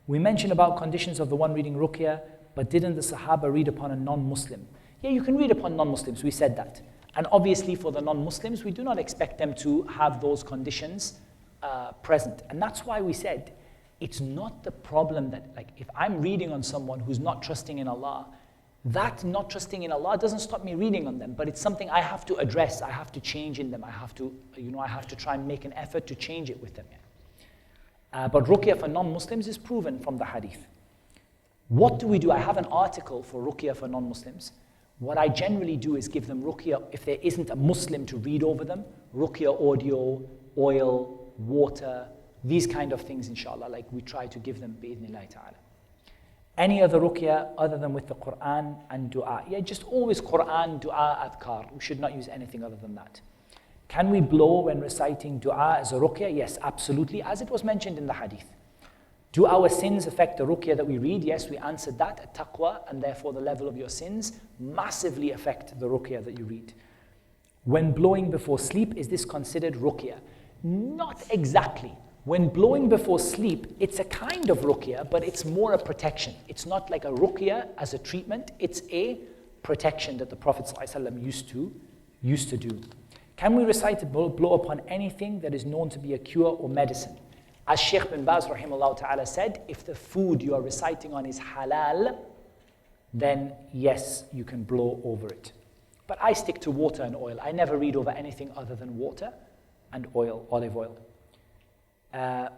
A: We mentioned about conditions of the one reading Ruqyah, but didn't the Sahaba read upon a non-Muslim? Yeah, you can read upon non-Muslims, we said that. And obviously for the non-Muslims, we do not expect them to have those conditions present. And that's why we said, it's not the problem that, like, if I'm reading on someone who's not trusting in Allah, that not trusting in Allah doesn't stop me reading on them, but it's something I have to address, I have to change in them, I have to try and make an effort to change it with them. But Ruqyah for non-Muslims is proven from the hadith. What do? I have an article for Ruqyah for non-Muslims. What I generally do is give them Ruqyah, if there isn't a Muslim to read over them, Ruqyah audio, oil, water, these kind of things, inshallah, like we try to give them bi'idhnillahi ta'ala. Any other Ruqyah other than with the Qur'an and dua? Yeah, just always Qur'an, dua, adhkar. We should not use anything other than that. Can we blow when reciting dua as a Ruqyah? Yes, absolutely, as it was mentioned in the hadith. Do our sins affect the Ruqyah that we read? Yes, we answered that. Taqwa, and therefore the level of your sins, massively affect the Ruqyah that you read. When blowing before sleep, is this considered Ruqyah? Not exactly. When blowing before sleep, it's a kind of Ruqyah, but it's more a protection. It's not like a Ruqyah as a treatment, it's a protection that the Prophet ﷺ used to do. Can we recite a blow upon anything that is known to be a cure or medicine? As Shaykh bin Baz rahimahullah ta'ala said, if the food you are reciting on is halal, then yes, you can blow over it. But I stick to water and oil. I never read over anything other than water and oil, olive oil.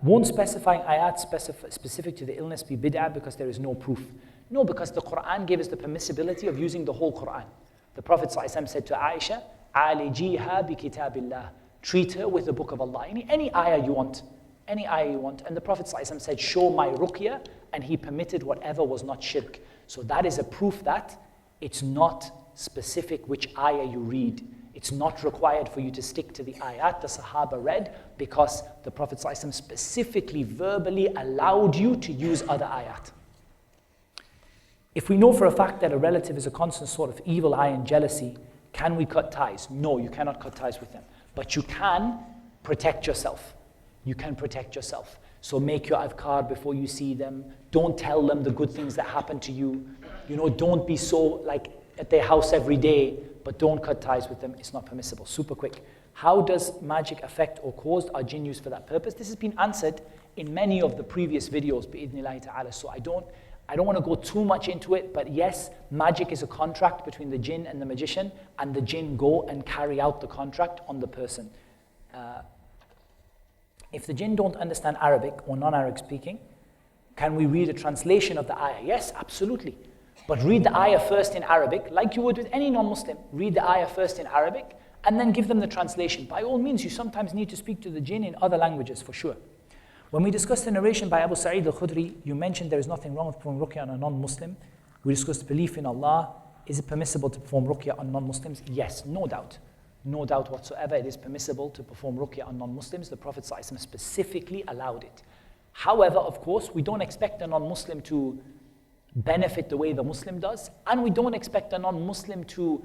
A: Won't specifying ayat specific to the illness be bid'ah because there is no proof? No, because the Qur'an gave us the permissibility of using the whole Qur'an. The Prophet ﷺ said to Aisha, "Alijiha bi kitabillah." Treat her with the book of Allah. Any ayah you want. Any ayah you want. And the Prophet ﷺ said, "Show my Ruqyah," and he permitted whatever was not shirk. So that is a proof that it's not specific which ayah you read. It's not required for you to stick to the ayat the Sahaba read, because the Prophet ﷺ specifically verbally allowed you to use other ayat. If we know for a fact that a relative is a constant sort of evil eye and jealousy, can we cut ties? No, you cannot cut ties with them. But you can protect yourself. You can protect yourself. So make your adhkar before you see them. Don't tell them the good things that happen to you. You know, don't be so like at their house every day, but don't cut ties with them. It's not permissible. Super quick. How does magic affect or cause? Are jinn used for that purpose? This has been answered in many of the previous videos, bi'idhnillahi ta'ala. So I don't want to go too much into it, but yes, magic is a contract between the jinn and the magician, and the jinn go and carry out the contract on the person. If the jinn don't understand Arabic or non-Arabic speaking, can we read a translation of the ayah? Yes, absolutely. But read the ayah first in Arabic, like you would with any non-Muslim. Read the ayah first in Arabic, and then give them the translation. By all means, you sometimes need to speak to the jinn in other languages, for sure. When we discussed the narration by Abu Sa'id al-Khudri, you mentioned there is nothing wrong with performing ruqyah on a non-Muslim. We discussed belief in Allah. Is it permissible to perform ruqyah on non-Muslims? Yes, no doubt. No doubt whatsoever, it is permissible to perform ruqyah on non-Muslims. The Prophet ﷺ specifically allowed it. However, of course, we don't expect a non-Muslim to benefit the way the Muslim does, and we don't expect a non-Muslim to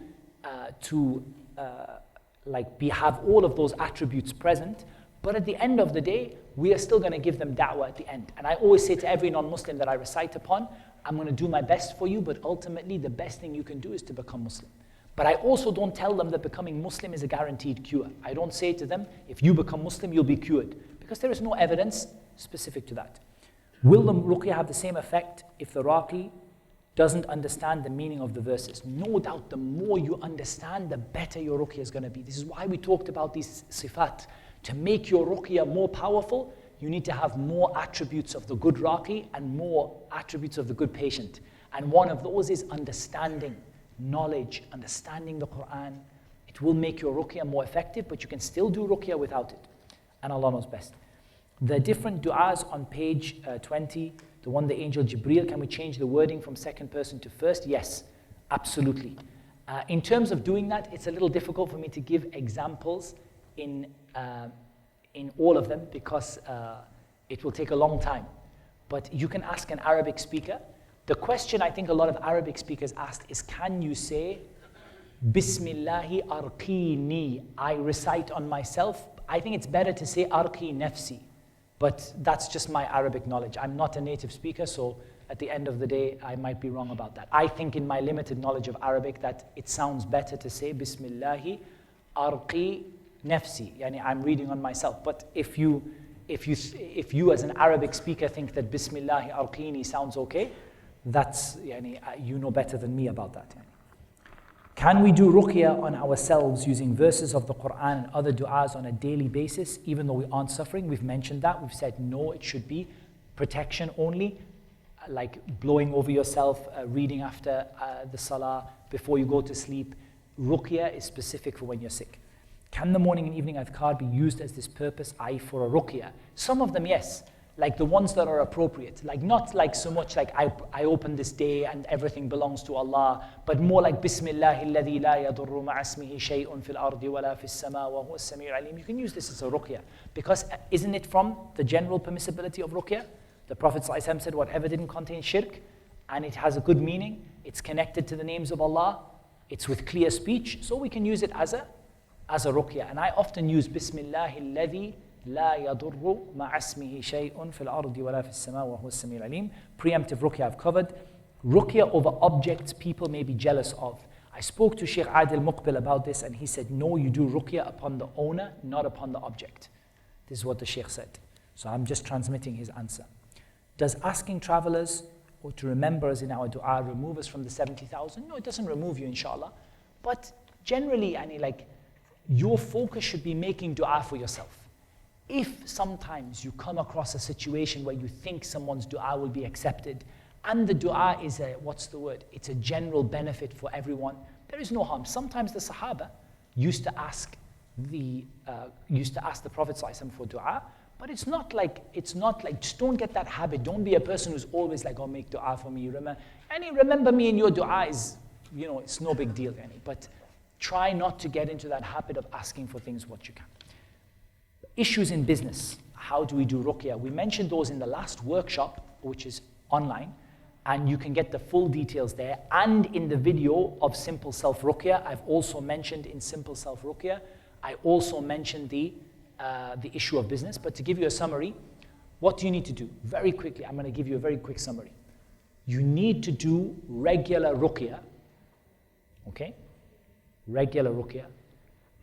A: have all of those attributes present. But at the end of the day, we are still going to give them da'wah at the end. And I always say to every non-Muslim that I recite upon, I'm going to do my best for you, but ultimately the best thing you can do is to become Muslim. But I also don't tell them that becoming Muslim is a guaranteed cure. I don't say to them, if you become Muslim, you'll be cured. Because there is no evidence specific to that. Will the ruqyah have the same effect if the raqi doesn't understand the meaning of the verses? No doubt, the more you understand, the better your ruqyah is going to be. This is why we talked about these sifat. To make your ruqyah more powerful, you need to have more attributes of the good raqi and more attributes of the good patient. And one of those is understanding, knowledge, understanding the Qur'an. It will make your ruqyah more effective, but you can still do ruqyah without it. And Allah knows best. The different du'as on page 20, the one the angel Jibreel, can we change the wording from second person to first? Yes, absolutely. In terms of doing that, it's a little difficult for me to give examples in all of them because it will take a long time. But you can ask an Arabic speaker. The question I think a lot of Arabic speakers asked is, can you say, Bismillahi arqini, I recite on myself? I think it's better to say arqi nafsi, but that's just my Arabic knowledge. I'm not a native speaker, so at the end of the day, I might be wrong about that. I think in my limited knowledge of Arabic that it sounds better to say Bismillahi arqi nafsi, yani I'm reading on myself. But if you as an Arabic speaker think that Bismillahi arqini sounds okay, that's, yani, you know better than me about that. Can we do ruqyah on ourselves using verses of the Qur'an and other du'as on a daily basis, even though we aren't suffering? We've mentioned that. We've said no, it should be protection only, like blowing over yourself, reading after the salah, before you go to sleep. Ruqyah is specific for when you're sick. Can the morning and evening adhkar be used as this purpose, i.e. for a ruqyah? Some of them, yes. Like the ones that are appropriate, like not like so much like I open this day and everything belongs to Allah, but more like Bismillahi alladhi la yadurru ma'asmihi shay'un fil ardi wa la fis sama wa huwa as-sami'ul alim. You can use this as a ruqyah, because isn't it from the general permissibility of ruqyah? The Prophet ﷺ said whatever didn't contain shirk and it has a good meaning, it's connected to the names of Allah, it's with clear speech, so we can use it as a ruqyah. And I often use Bismillahi alladhi لا يضر مع اسمه شيء في الأرض ولا في السماء وهو السميع العليم. Preemptive ruqyah I've covered. Ruqyah over objects people may be jealous of. I spoke to Sheikh Adil Muqbil about this and he said, no, you do ruqyah upon the owner, not upon the object. This is what the Sheikh said. So I'm just transmitting his answer. Does asking travelers or to remember us in our dua remove us from the 70,000? No, it doesn't remove you, inshallah. But generally, your focus should be making dua for yourself. If sometimes you come across a situation where you think someone's dua will be accepted, and the dua is it's a general benefit for everyone, there is no harm. Sometimes the Sahaba used to ask the Prophet ﷺ for dua, but it's not like, just don't get that habit. Don't be a person who's always like, oh, make dua for me. Remember me in your dua is, it's no big deal. But try not to get into that habit of asking for things what you can. Issues in business. How do we do ruqyah? We mentioned those in the last workshop, which is online. And you can get the full details there. And in the video of Simple Self Ruqyah, I've also mentioned in Simple Self Ruqyah, I also mentioned the issue of business. But to give you a summary, what do you need to do? Very quickly, I'm going to give you a very quick summary. You need to do regular Ruqyah, okay? Regular Ruqyah.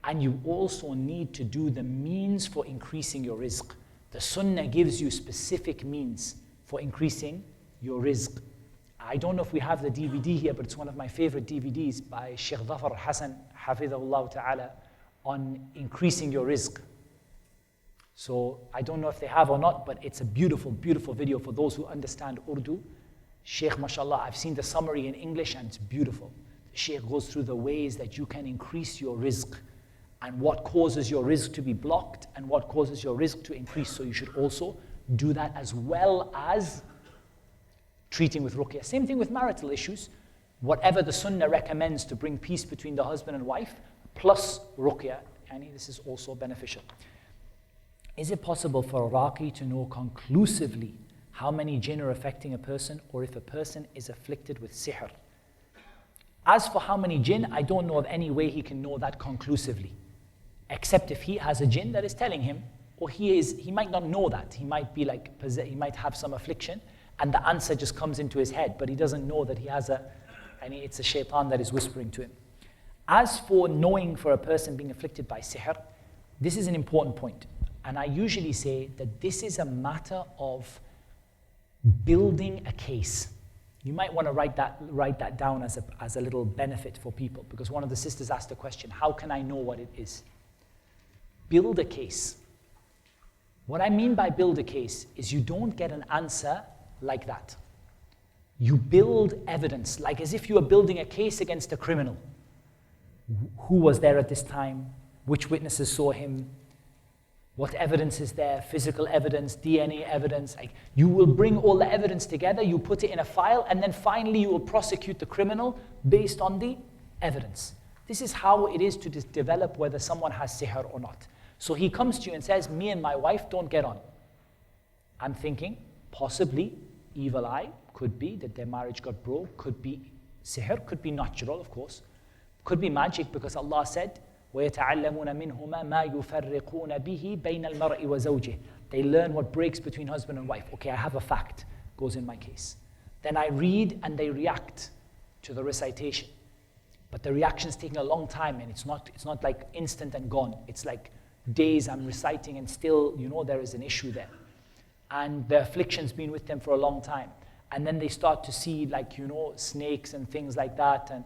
A: And you also need to do the means for increasing your rizq. The Sunnah gives you specific means for increasing your rizq. I don't know if we have the DVD here, but it's one of my favorite DVDs by Sheikh Dhafar Hassan, Hafidhahullah Ta'ala, on increasing your rizq. So I don't know if they have or not, but it's a beautiful, beautiful video for those who understand Urdu. Sheikh, mashallah, I've seen the summary in English and it's beautiful. The Sheikh goes through the ways that you can increase your rizq and what causes your rizq to be blocked and what causes your rizq to increase. So you should also do that as well as treating with ruqyah. Same thing with marital issues. Whatever the Sunnah recommends to bring peace between the husband and wife, plus ruqyah, this is also beneficial. Is it possible for a raqi to know conclusively how many jinn are affecting a person or if a person is afflicted with sihr? As for how many jinn, I don't know of any way he can know that conclusively, except if he has a jinn that is telling him, or he might not know that. He might be like, he might have some affliction, and the answer just comes into his head, but he doesn't know that he has it's a shaitan that is whispering to him. As for knowing for a person being afflicted by sihr, this is an important point. And I usually say that this is a matter of building a case. You might want to write that down as a little benefit for people, because one of the sisters asked the question, how can I know what it is? Build a case. What I mean by build a case is you don't get an answer like that. You build evidence, like as if you are building a case against a criminal. Who was there at this time? Which witnesses saw him? What evidence is there? Physical evidence, DNA evidence. Like, you will bring all the evidence together, you put it in a file, and then finally you will prosecute the criminal based on the evidence. This is how it is to develop whether someone has sihr or not. So he comes to you and says, me and my wife don't get on. I'm thinking, possibly, evil eye, could be that their marriage got broke, could be sihr, could be natural, of course. Could be magic, because Allah said, وَيَتَعَلَّمُونَ مِنْهُمَا مَا يُفَرِّقُونَ بِهِ بَيْنَ الْمَرْءِ وَزَوْجِهِ. They learn what breaks between husband and wife. Okay, I have a fact, goes in my case. Then I read and they react to the recitation. But the reaction's taking a long time, and it's not like instant and gone. It's like days I'm reciting and still, there is an issue there. And the affliction's been with them for a long time. And then they start to see snakes and things like that. And,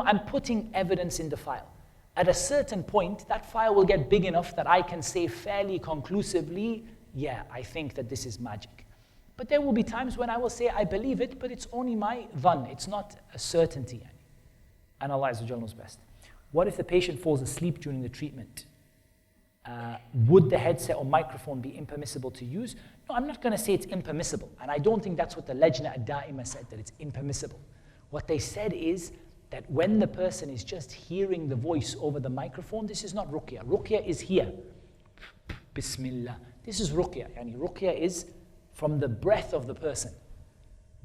A: I'm putting evidence in the file. At a certain point, that file will get big enough that I can say fairly conclusively, yeah, I think that this is magic. But there will be times when I will say, I believe it, but it's only my dhann. It's not a certainty. And Allah Azza wa Jalla knows best. What if the patient falls asleep during the treatment? Would the headset or microphone be impermissible to use? No, I'm not going to say it's impermissible. And I don't think that's what the Lajna ad-Da'ima said, that it's impermissible. What they said is that when the person is just hearing the voice over the microphone, this is not ruqyah. Ruqyah is here. Bismillah. This is ruqyah. Ruqyah is from the breath of the person.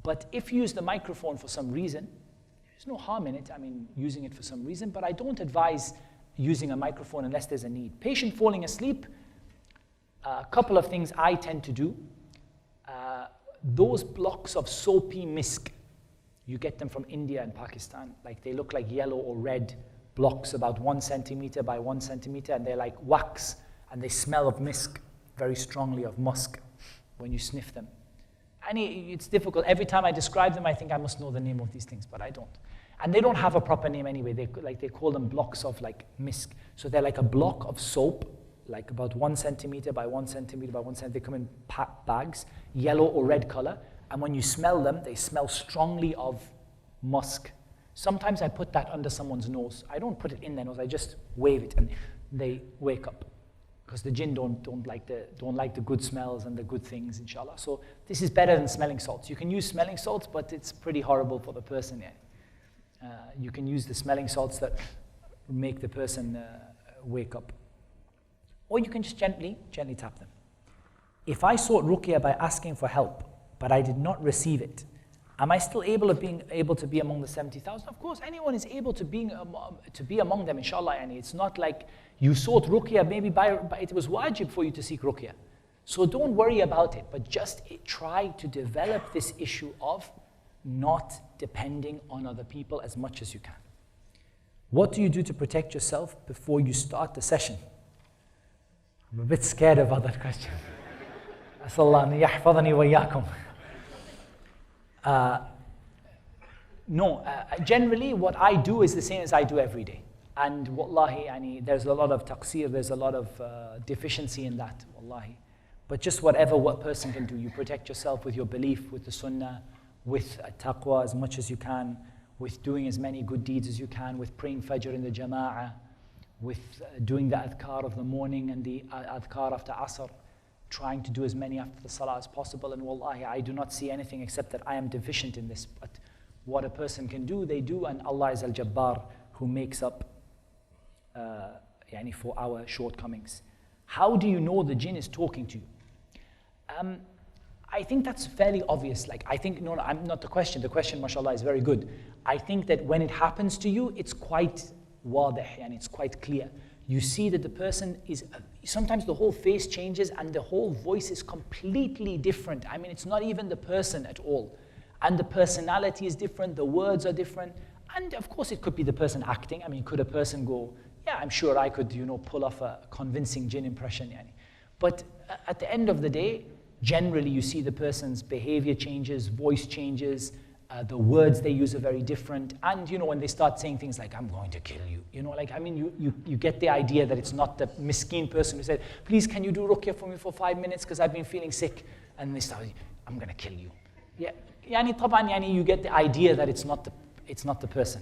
A: But if you use the microphone for some reason, there's no harm in it. Using it for some reason, but I don't advise using a microphone unless there's a need. Patient falling asleep, a couple of things I tend to do. Those blocks of soapy misk, you get them from India and Pakistan. Like, they look like yellow or red blocks about 1 centimeter by 1 centimeter, and they're like wax, and they smell of misk, very strongly of musk when you sniff them. And it's difficult. Every time I describe them, I think I must know the name of these things, but I don't. And they don't have a proper name anyway. They call them blocks of misk. So they're like a block of soap, like about 1 centimeter by 1 centimeter by 1 centimeter. They come in bags, yellow or red color. And when you smell them, they smell strongly of musk. Sometimes I put that under someone's nose. I don't put it in their nose. I just wave it, and they wake up, because the jinn don't like the good smells and the good things, inshallah. So this is better than smelling salts. You can use smelling salts, but it's pretty horrible for the person. You can use the smelling salts that make the person wake up, or you can just gently tap them. If I sought ruqyah by asking for help, but I did not receive it, Am I still able to be among the 70,000? Of course, anyone is able to be among them, inshallah. And it's not like you sought ruqyah, maybe it was wajib for you to seek ruqyah. So don't worry about it, but just try to develop this issue of not depending on other people as much as you can. What do you do to protect yourself before you start the session? I'm a bit scared about that question. Asallahu an yahfadhani wa iyyakum. Generally what I do is the same as I do every day. And wallahi, there's a lot of taqseer, there's a lot of deficiency in that, wallahi. But just whatever what person can do, you protect yourself with your belief, with the sunnah, with taqwa as much as you can, with doing as many good deeds as you can, with praying fajr in the jama'ah, with doing the adhkar of the morning and the adhkar after asr, trying to do as many after the salah as possible. And wallahi, I do not see anything except that I am deficient in this. But what a person can do, they do, and Allah is al-Jabbar, who makes up for our shortcomings. How do you know the jinn is talking to you? I think that's fairly obvious. I'm not the question. The question, mashallah, is very good. I think that when it happens to you, it's quite wadih, and it's quite clear. You see that the person is, sometimes the whole face changes and the whole voice is completely different. It's not even the person at all. And the personality is different, the words are different. And of course it could be the person acting. Could a person go, yeah, I'm sure I could, pull off a convincing jinn impression. But at the end of the day, generally you see the person's behavior changes, voice changes, the words they use are very different. And when they start saying things like, I'm going to kill you, you get the idea that it's not the miskeen person who said, please can you do ruqyah for me for 5 minutes because I've been feeling sick. And they start, I'm going to kill you. Yeah, طبعا you get the idea that it's not the person.